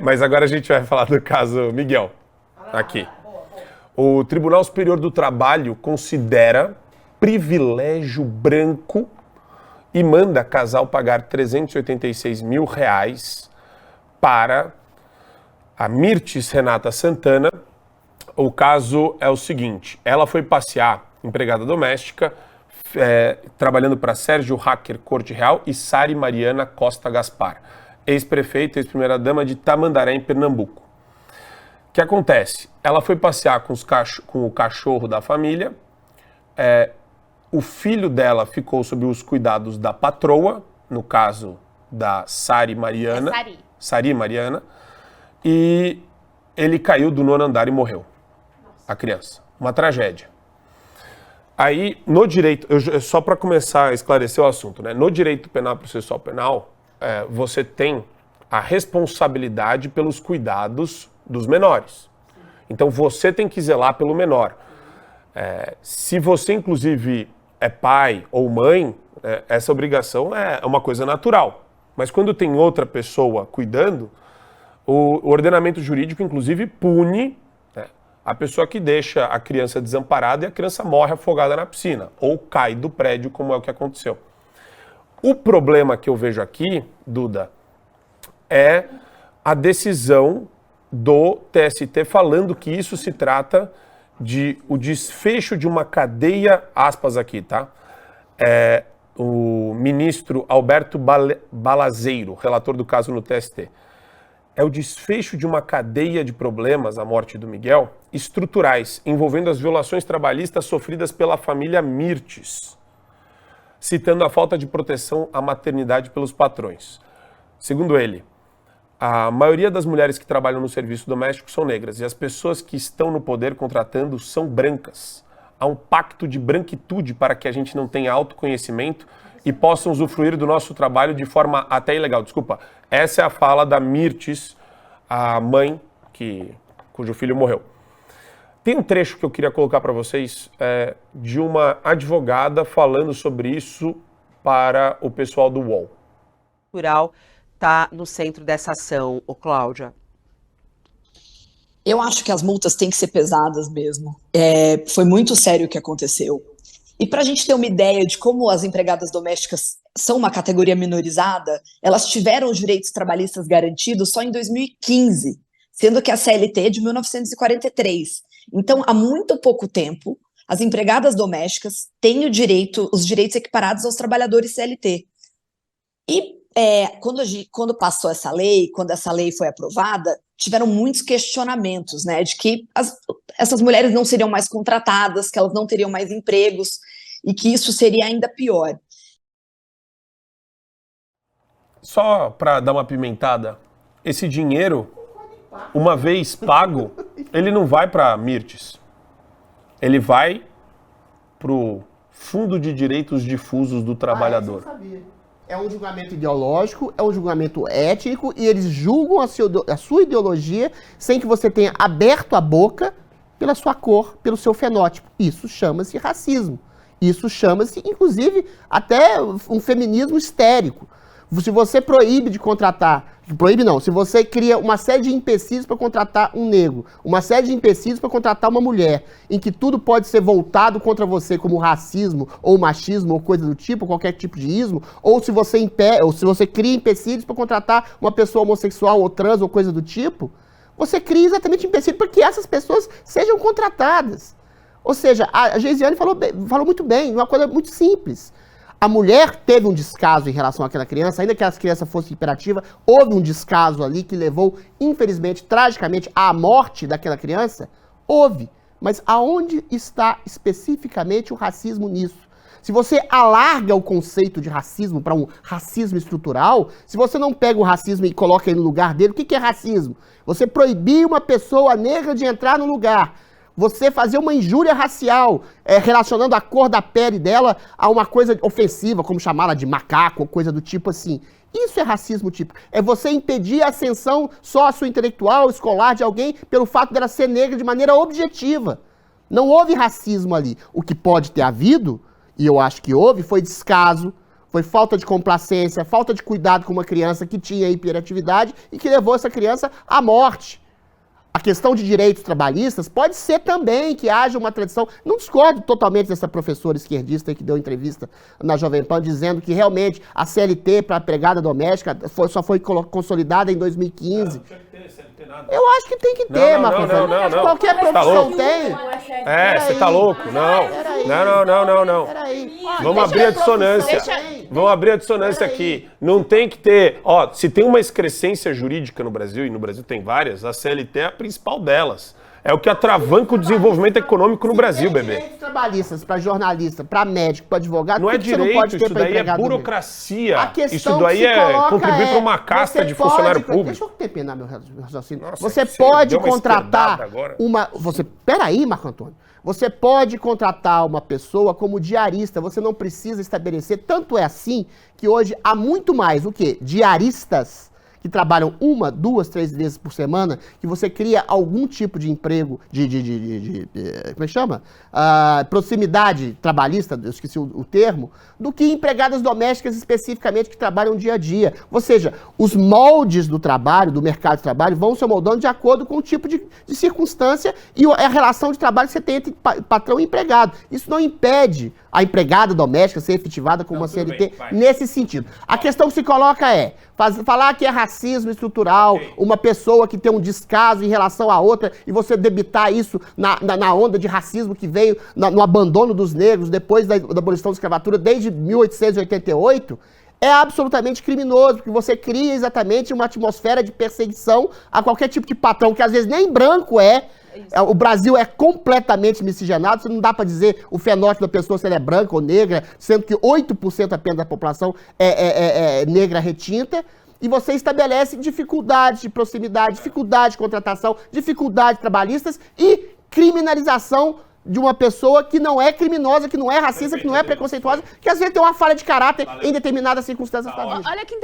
Mas agora a gente vai falar do caso Miguel. Aqui. O Tribunal Superior do Trabalho considera privilégio branco e manda casal pagar R$386 mil para a Mirtes Renata Santana. O caso é o seguinte: ela foi passear, empregada doméstica, trabalhando para Sérgio Hacker Corte Real e Sari Mariana Costa Gaspar, ex-prefeita, ex-primeira-dama de Tamandaré, em Pernambuco. O que acontece? Ela foi passear com o cachorro da família, o filho dela ficou sob os cuidados da patroa, no caso da Sari Mariana. Sari Mariana. E ele caiu do 9º andar e morreu. A criança. Uma tragédia. Aí, no direito, só para começar a esclarecer o assunto, né? No direito penal processual penal, você tem a responsabilidade pelos cuidados dos menores. Então, você tem que zelar pelo menor. Se você, inclusive, é pai ou mãe, essa obrigação é uma coisa natural. Mas quando tem outra pessoa cuidando, o ordenamento jurídico, inclusive, pune a pessoa que deixa a criança desamparada e a criança morre afogada na piscina, ou cai do prédio, como é o que aconteceu. O problema que eu vejo aqui, Duda, é a decisão do TST falando que isso se trata de o desfecho de uma cadeia, aspas aqui, tá? O ministro Alberto Balazeiro, relator do caso no TST. É o desfecho de uma cadeia de problemas, a morte do Miguel, estruturais, envolvendo as violações trabalhistas sofridas pela família Mirtes, citando a falta de proteção à maternidade pelos patrões. Segundo ele, a maioria das mulheres que trabalham no serviço doméstico são negras e as pessoas que estão no poder contratando são brancas. Há um pacto de branquitude para que a gente não tenha autoconhecimento e possam usufruir do nosso trabalho de forma até ilegal. Desculpa, essa é a fala da Mirtes, a mãe cujo filho morreu. Tem um trecho que eu queria colocar para vocês de uma advogada falando sobre isso para o pessoal do UOL. Rural está no centro dessa ação, Cláudia. Eu acho que as multas têm que ser pesadas mesmo. Foi muito sério o que aconteceu. E para a gente ter uma ideia de como as empregadas domésticas são uma categoria minorizada, elas tiveram os direitos trabalhistas garantidos só em 2015, sendo que a CLT é de 1943. Então, há muito pouco tempo, as empregadas domésticas têm os direitos equiparados aos trabalhadores CLT. E quando passou essa lei, quando essa lei foi aprovada, tiveram muitos questionamentos, né, de que essas mulheres não seriam mais contratadas, que elas não teriam mais empregos e que isso seria ainda pior. Só para dar uma pimentada, esse dinheiro, uma vez pago, ele não vai para Mirtes. Ele vai para o Fundo de Direitos Difusos do Trabalhador. É um julgamento ideológico, é um julgamento ético e eles julgam a sua ideologia sem que você tenha aberto a boca pela sua cor, pelo seu fenótipo. Isso chama-se racismo. Isso chama-se, inclusive, até um feminismo histérico. Se você proíbe de contratar, se você cria uma série de empecilhos para contratar um negro, uma série de empecilhos para contratar uma mulher, em que tudo pode ser voltado contra você como racismo, ou machismo, ou coisa do tipo, qualquer tipo de ismo, ou se você cria empecilhos para contratar uma pessoa homossexual, ou trans, ou coisa do tipo, você cria exatamente empecilhos para que essas pessoas sejam contratadas. Ou seja, a Geisiane falou muito bem, uma coisa muito simples. A mulher teve um descaso em relação àquela criança, ainda que a criança fosse hiperativa, houve um descaso ali que levou, infelizmente, tragicamente, à morte daquela criança? Houve. Mas aonde está especificamente o racismo nisso? Se você alarga o conceito de racismo para um racismo estrutural, se você não pega o racismo e coloca ele no lugar dele, o que é racismo? Você proibir uma pessoa negra de entrar no lugar. Você fazer uma injúria racial, relacionando a cor da pele dela a uma coisa ofensiva, como chamá-la de macaco ou coisa do tipo assim. Isso é racismo típico. É você impedir a ascensão sócio-intelectual, escolar de alguém pelo fato dela ser negra de maneira objetiva. Não houve racismo ali. O que pode ter havido, e eu acho que houve, foi descaso, Foi falta de complacência, falta de cuidado com uma criança que tinha hiperatividade e que levou essa criança à morte. A questão de direitos trabalhistas pode ser também que haja uma tradição. Não discordo totalmente dessa professora esquerdista que deu entrevista na Jovem Pan dizendo que realmente a CLT para a empregada doméstica só foi consolidada em 2015. Não tinha que ter CLT nada. Eu acho que tem que ter, Não, Marco não, Antônio. não, não. Qualquer Tá profissão louco? tem. Você tá louco? Não. Peraí. Não. Peraí. Vamos abrir a dissonância. Vamos abrir a dissonância aqui. Não tem que ter... Ó, se tem uma excrescência jurídica no Brasil, e no Brasil tem várias, a CLT é a principal delas. É o que atravanca o desenvolvimento econômico no Brasil, bebê. Direitos trabalhistas para jornalista, para médico, para advogado, Não é por que você direito, não pode ter isso para daí é empregado doméstico? burocracia. A questão Isso que daí se é coloca contribuir para uma casta você de funcionário pode, público. Deixa eu terminar meu raciocínio. Nossa, Você você pode deu uma contratar esquerdada agora. Peraí, Marco Antônio. Você pode contratar uma pessoa como diarista, você não precisa estabelecer. Tanto é assim que hoje há muito mais o quê? Diaristas que trabalham 1, 2, 3 vezes por semana, que você cria algum tipo de emprego, como é que chama? Proximidade trabalhista, eu esqueci o termo, do que empregadas domésticas especificamente que trabalham dia a dia. Ou seja, os moldes do trabalho, do mercado de trabalho, vão se moldando de acordo com o tipo de circunstância e a relação de trabalho que você tem entre patrão e empregado. Isso não impede a empregada doméstica ser efetivada como uma CLT nesse sentido. A questão que se coloca é falar que é racismo estrutural, uma pessoa que tem um descaso em relação à outra e você debitar isso na onda de racismo que veio no abandono dos negros depois da abolição da escravatura desde 1888, é absolutamente criminoso, porque você cria exatamente uma atmosfera de perseguição a qualquer tipo de patrão, que às vezes nem branco é. O Brasil é completamente miscigenado, você não dá para dizer o fenótipo da pessoa se ela é branca ou negra, sendo que 8% apenas da população é negra retinta, e você estabelece dificuldades de proximidade, dificuldade de contratação, dificuldades trabalhistas e criminalização de uma pessoa que não é criminosa, que não é racista, que não é preconceituosa, que às vezes tem uma falha de caráter em determinadas circunstâncias da vida. Olha que